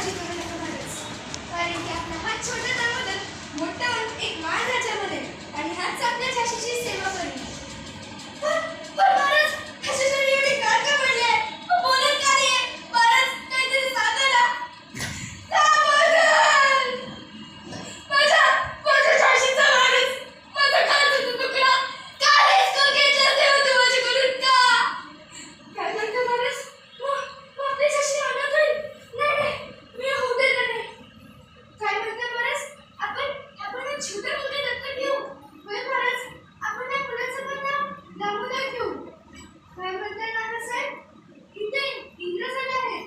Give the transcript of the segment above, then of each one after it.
काळजी करू नका महाराज, कारण की आपला हात छोटा दामोदर मोठा होऊन एक महाराजा बनेल आणि हाच आपल्या झाशीची सेवा करेल. पण महाराज, ह्याच्यासाठी एवढे काळ का पडले? बोलत का नाहीये? महाराज, काहीतरी सांगा ना. दामोदर! माझ्या झाशीचा माणूस, माझा खालचा तुकडा, का हिसकावून घेतला तेव्हा तू माझ्याकडून का? काय म्हणतो महाराज? मग आपली झाशी अनाथ होईल? नाही, मी होऊ देणार नाही. काय म्हणतो महाराज? आपण एक छोटा मुलगा दत्तक घेऊ. होय महाराज, आपण या मुलाचं पण नाव दामोदर ठेवू. काय म्हणताय नानासाहेब? इथे इंग्रज आले आहेत.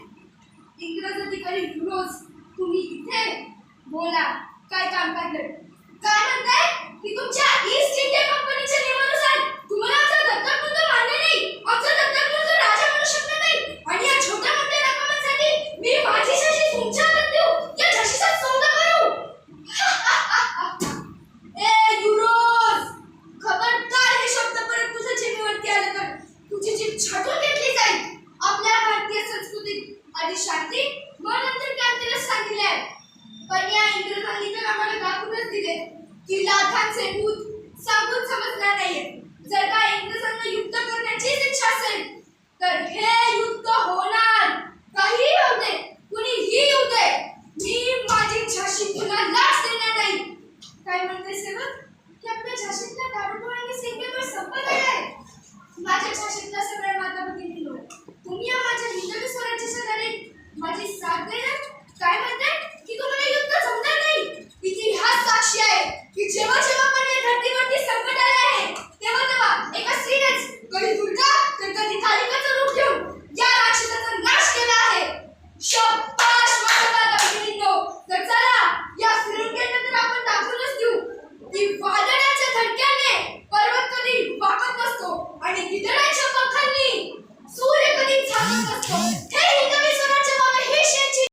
इंग्रज अधिकारी युरोज, तुम्ही इथे बोला, काय काम काढलंय? काय म्हणताय की तुमच्या ईस्ट इंडिया कंपनीच्या नियमानुसार तुम्हाला आमचा दत्तक मुलगा मान्य नाही, आमचा दत्तक मुलगा राजा म्हणू शकत नाही, आणि या छोट्या मोठ्या रकमांसाठी मी माझी झाशी तुमच्या हातात देऊ, या झाशीचा सौदा करू? ए युरोज, खबरदार हे शब्द परत तुझ्या जिभेवरती आले तर तुझी जीभ छाटून घेतली जाईल. आपल्या भारतीय संस्कृतीत आधी शांती मग नंतर क्रांतीला सांगितले आहे, पण या इंग्रजांनी तर आम्हाला दाखवूनच दिले की लाखांचे भूत सांगून समजणार नाहीये. जर का इंग्रजांना युद्ध करण्याचीच इच्छा असेल तर हे युद्ध होणार, काही होऊ